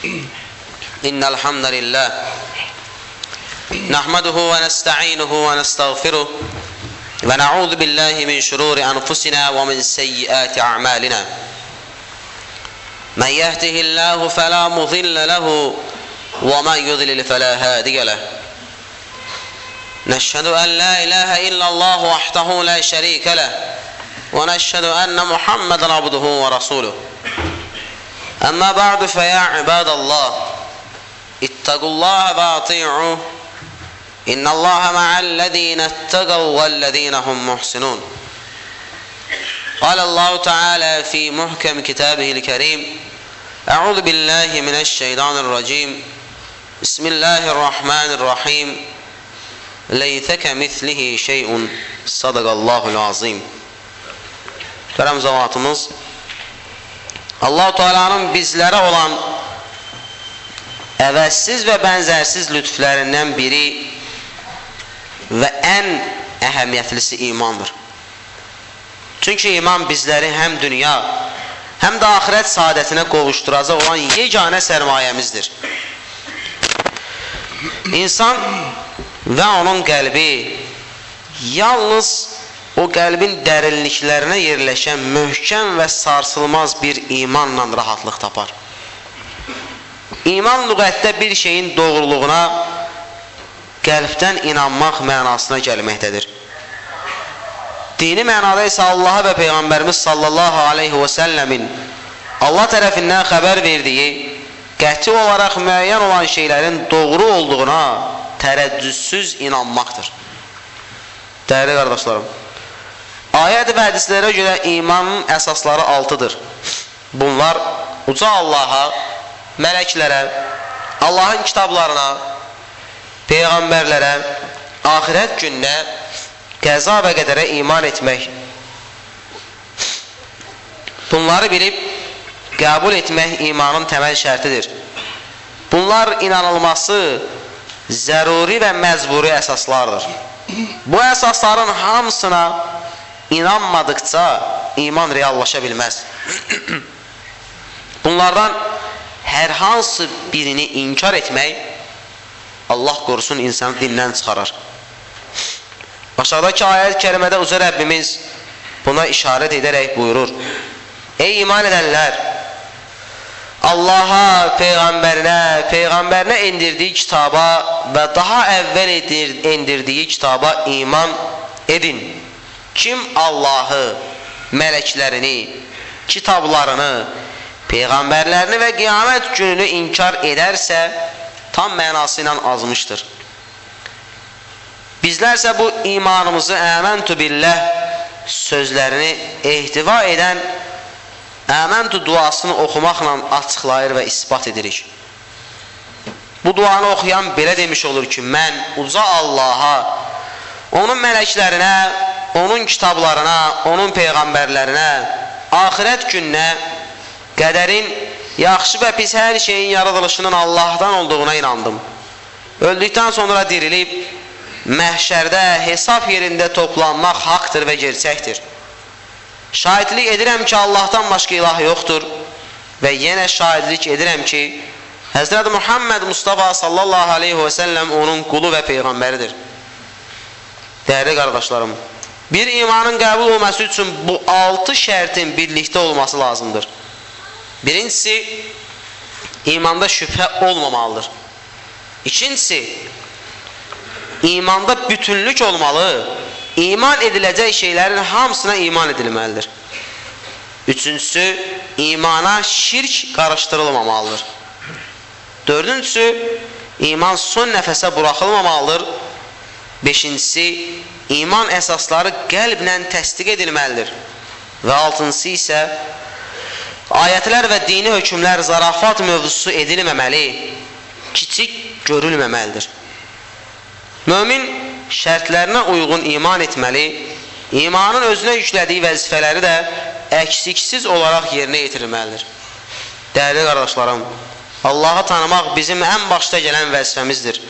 إن الحمد لله نحمده ونستعينه ونستغفره ونعوذ بالله من شرور أنفسنا ومن سيئات أعمالنا من يهده الله فلا مضل له ومن يضلل فلا هادي له نشهد أن لا إله إلا الله وحده لا شريك له ونشهد أن محمدا عبده ورسوله أما بعد فيا عباد الله اتقوا الله وأطيعوه إن الله مع الذين اتقوا والذين هم محسنون قال الله تعالى في محكم كتابه الكريم أعوذ بالله من الشيطان الرجيم بسم الله الرحمن الرحيم ليس كمثله شيء صدق الله العظيم. Kərəm zavatımız Allah-u Teala'nın bizlərə olan əvəzsiz və bənzərsiz lütflərindən biri və ən əhəmiyyətlisi imandır. Çünki iman bizləri həm dünya, həm də axirət saadətinə qovuşduracaq olan yeganə sərmayəmizdir. İnsan və onun qəlbi yalnız o qəlbin dərinliklərinə yerləşən möhkəm və sarsılmaz bir imanla rahatlıq tapar. İman lüğətdə bir şeyin doğruluğuna qəlbdən inanmaq mənasına gəlməkdədir. Dini mənada isə Allaha və Peyğəmbərimiz sallallahu aleyhi və səlləmin Allah tərəfindən xəbər verdiyi, qəti olaraq müəyyən olan şeylərin doğru olduğuna tərəddüdsüz inanmaqdır. Dəyərli qardaşlarım, ayət və hədislərə görə imanın əsasları 6-dır. Bunlar uca Allaha, mələklərə, Allahın kitablarına, peyğəmbərlərə, axirət gününə, qəza və qədərə iman etmək. Bunları bilib, qəbul etmək imanın təməl şərtidir. Bunlar inanılması zəruri və məcburi əsaslardır. Bu əsasların hamısına inanmadıqca iman reallaşa bilməz. Bunlardan hər hansı birini inkar etmək Allah qorusun insanı dindən çıxarar. Aşağıdakı ayət-i kərimədə uca Rəbbimiz buna işarət edərək buyurur: Ey iman edənlər! Allaha, Peyğəmbərinə endirdiyi kitaba və daha əvvəl endirdiyi kitaba iman edin. Kim Allahı, mələklərini, kitablarını, peyğəmbərlərini və qiyamət gününü inkar edərsə, tam mənası ilə azmışdır. Bizlərsə bu imanımızı əməntu billəh sözlərini ehtiva edən əməntu duasını oxumaqla açıqlayır və isbat edirik. Bu duanı oxuyan belə demiş olur ki, mən uca Allaha, onun mələklərinə, onun kitablarına, onun peyğəmbərlərinə, axirət gününə, qədərin, yaxşı və pis hər şeyin yaradılışının Allahdan olduğuna inandım. Öldükdən sonra dirilib, məhşərdə, hesab yerində toplanmaq haqdır və gerçəkdir. Şahidlik edirəm ki, Allahdan başqa ilah yoxdur və yenə şahidlik edirəm ki, Həzrət Muhammed Mustafa sallallahu aleyhi və səlləm onun qulu və peyğəmbəridir. Dəyərli qardaşlarım, bir imanın qəbul olması üçün bu 6 şərtin birlikdə olması lazımdır. Birincisi, imanda şübhə olmamalıdır. İkincisi, imanda bütünlük olmalı, iman ediləcək şeylərin hamısına iman edilməlidir. Üçüncüsü, imana şirk qarışdırılmamalıdır. Dördüncüsü, iman son nəfəsə buraxılmamalıdır. Beşincisi, iman əsasları qəlblə təsdiq edilməlidir. Və altıncısı isə, ayətlər və dini hökmlər zarafat mövzusu edilməməli, kiçik görülməməlidir. Mömin şərtlərinə uyğun iman etməli, imanın özünə yüklədiyi vəzifələri də əksiksiz olaraq yerinə yetirilməlidir. Dəyərli qardaşlarım, Allahı tanımaq bizim ən başda gələn vəzifəmizdir.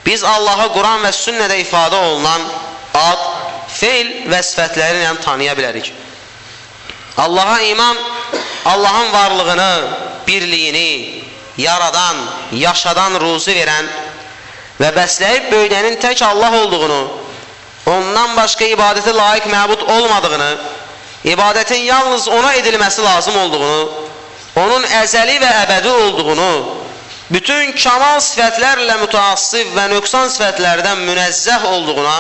Biz Allahı Quran və sünnədə ifadə olunan ad, feil və sifətləri ilə tanıya bilərik. Allaha iman, Allahın varlığını, birliyini, yaradan, yaşadan ruzi verən və bəsləyib böyüdənin tək Allah olduğunu, ondan başqa ibadətə layiq məbud olmadığını, ibadətin yalnız ona edilməsi lazım olduğunu, onun əzəli və əbədi olduğunu, bütün kamal sifətlərlə mütəassif və nöqsan sifətlərdən münəzzəh olduğuna,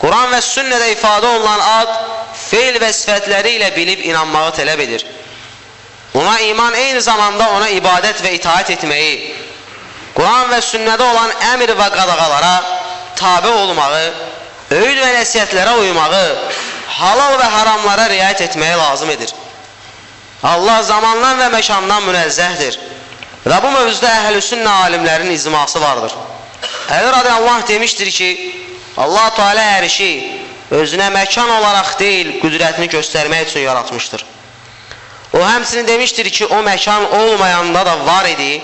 Quran və sünnədə ifadə olunan ad, feil və sifətləri ilə bilib inanmağı tələb edir. Ona iman eyni zamanda ona ibadət və itaət etməyi, Quran və sünnədə olan əmr və qadağalara tabe olmağı, öğüd və nəsiyyətlərə uymağı, halal və haramlara riayət etməyi lazım edir. Allah zamandan və məkandan münəzzəhdir və bu mövzuda əhl-i sünnə alimlərin icması vardır. Əli radiyallahu demişdir ki, Allah Teala hər işi özünə məkan olaraq deyil, qüdrətini göstərmək üçün yaratmışdır. O həmçinin demişdir ki, o məkan olmayanda da var idi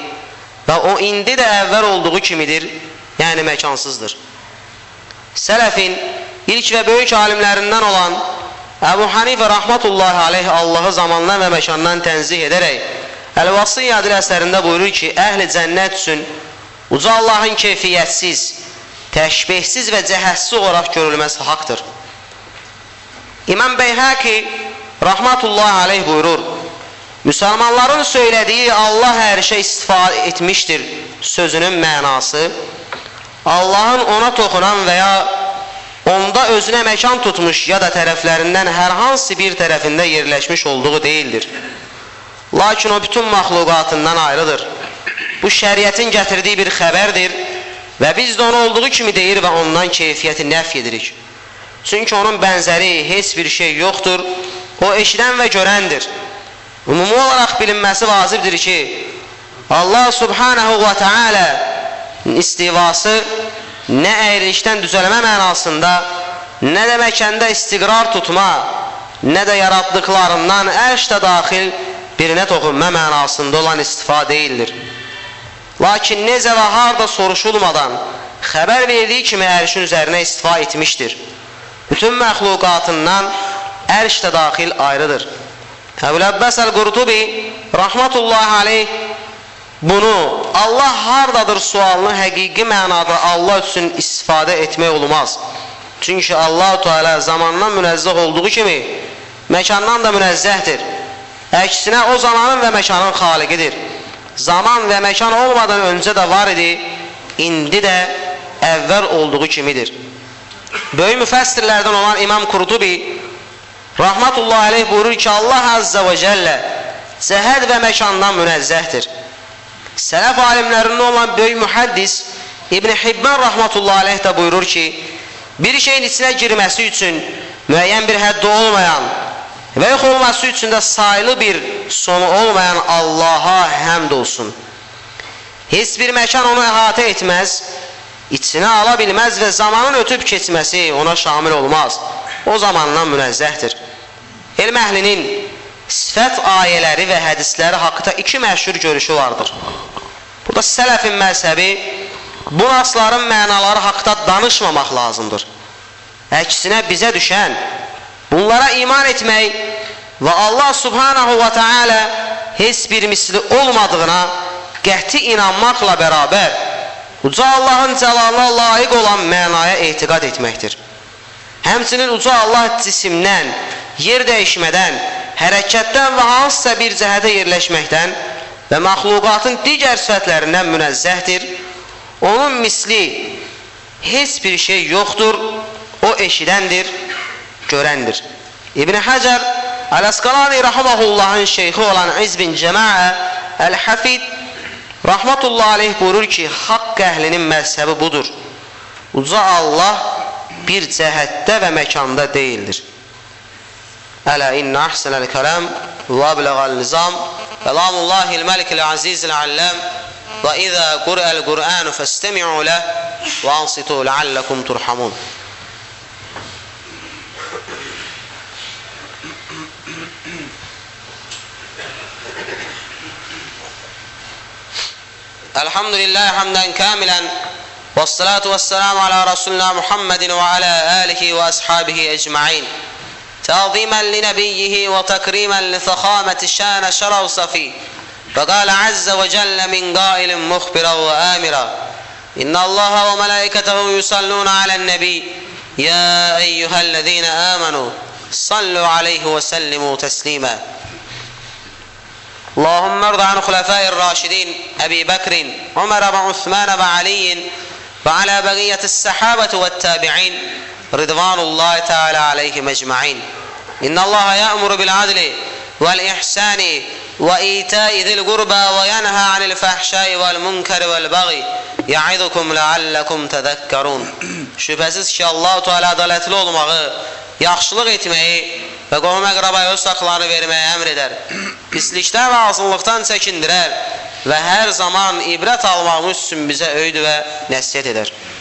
və o indi də əvvəl olduğu kimidir, yəni məkansızdır. Sələfin ilk və böyük alimlərindən olan Əbu Hanifə rahmetullahi aleyh Allahı zamandan və məkandan tənzih edərək Əl-Vasiyyə adlı əsərində buyurur ki, əhl-i cənnət üçün uca Allahın keyfiyyətsiz, təşbihsiz və cəhəssiz olaraq görülməsi haqdır. İmam Beyhaqi rahmetullahi aleyh buyurur, müsəlmanların söylədiyi Allah hər şey istifadə etmişdir sözünün mənası, Allahın ona toxunan və ya onda özünə məkan tutmuş ya da tərəflərindən hər hansı bir tərəfində yerləşmiş olduğu deyildir. Lakin o bütün məxluqatından ayrıdır. Bu şəriətin gətirdiyi bir xəbərdir və biz də onu olduğu kimi deyir və ondan keyfiyyəti nəf edirik. Çünki onun bənzəri heç bir şey yoxdur, o eşidən və görəndir. Ümumi olaraq bilinməsi vacibdir ki, Allah subhanahu və teala istivası nə əyrilikdən düzəlmə mənasında, nə də məkanda istiqrar tutma, nə də yaratdıqlarından ərşdə daxil birinə toxunma mənasında olan istifa deyildir. Lakin necə və harda soruşulmadan xəbər verdiyi kimi ərşin üzərinə istifa etmişdir. Bütün məxluqatından ərş də daxil ayrıdır. Əbul Abbas Əl-Qurtubi rahmetullahi aleyh bunu Allah hardadır sualını həqiqi mənada Allah üçün istifadə etmək olmaz. Çünki Allah Teala zamandan münəzzəh olduğu kimi məkandan da münəzzəhdir. Əksinə o zamanın və məkanın xaliqidir. Zaman və məkan olmadan öncə də var idi, indi də əvvəl olduğu kimidir. Böyük müfəssirlərdən olan İmam Qurtubi rahmetullahi aleyh buyurur ki, Allah azza və cəllə cəhəd və məkandan münəzzəhdir. Sələf alimlərindən olan böyük mühəddis İbn Hibban rahmetullahi aleyh də buyurur ki, bir şeyin içinə girməsi üçün müəyyən bir həddi olmayan və yox olması üçün də sayılı bir sonu olmayan Allaha həmd olsun. Heç bir məkan onu əhatə etməz, içinə ala bilməz və zamanın ötüb keçməsi ona şamil olmaz. O zamandan münəzzəhdir. Elm əhlinin sifət ayələri və hədisləri haqqında iki məşhur görüşü vardır. Burada sələfin məzhəbi bu nasların mənaları haqqında danışmamaq lazımdır. Əksinə bizə düşən bunlara iman etmək və Allah subhanahu və teala heç bir misli olmadığına qəti inanmaqla bərabər uca Allahın cəlalına layiq olan mənaya etiqad etməkdir. Həmçinin uca Allah cisimdən, yer dəyişmədən, hərəkətdən və hansısa bir cəhətə yerləşməkdən və məxluqatın digər sifətlərindən münəzzəhdir. Onun misli heç bir şey yoxdur, o eşidəndir, görəndir. İbn Həcər Əl-Əsqalani rahimahullahın şeyxi olan İz bin Cəmaə Əl-Hafid rahmetullahi aleyh buyurur ki, haqq əhlinin məzhəbi budur. Uca Allah bir cəhətdə və məkanda deyildir. Ələ innə əhsənəl kələm və abləğəl nizam kələmullahil məlikil azizil alləm və izə qur'əl qur'anu fəstəmi'u ləh və ansitu ləalləkum turhamun. Elhamdülillahi hamdən kamilən والصلاة والسلام على رسولنا محمد وعلى آله وأصحابه أجمعين تعظيما لنبيه وتكريما لفخامة شان شرف صفي فقال عز وجل من قائل مخبرا وآمرا إن الله وملائكته يصلون على النبي يا أيها الذين آمنوا صلوا عليه وسلموا تسليما. اللهم ارض عن خلفاء الراشدين أبي بكر عمر وعثمان وعلي وعلى بقية الصحابة والتابعين رضوان الله تعالى عليهم أجمعين. إن الله يأمر بالعدل والإحسان وإيتاء ذي القربى وينهى عن الفحشاء والمنكر والبغي يعظكم لعلكم tezekkerun. Şübhəsiz ki, Allah-u Teala ədalətli olmağı, yaxşılıq etməyi və qohum-əqrabaya öz haqlarını verməyi əmr edər. Pislikdən və azınlıqdan çəkindirər və hər zaman ibrət almağımız üçün bizə öyüd və nəsihət edər.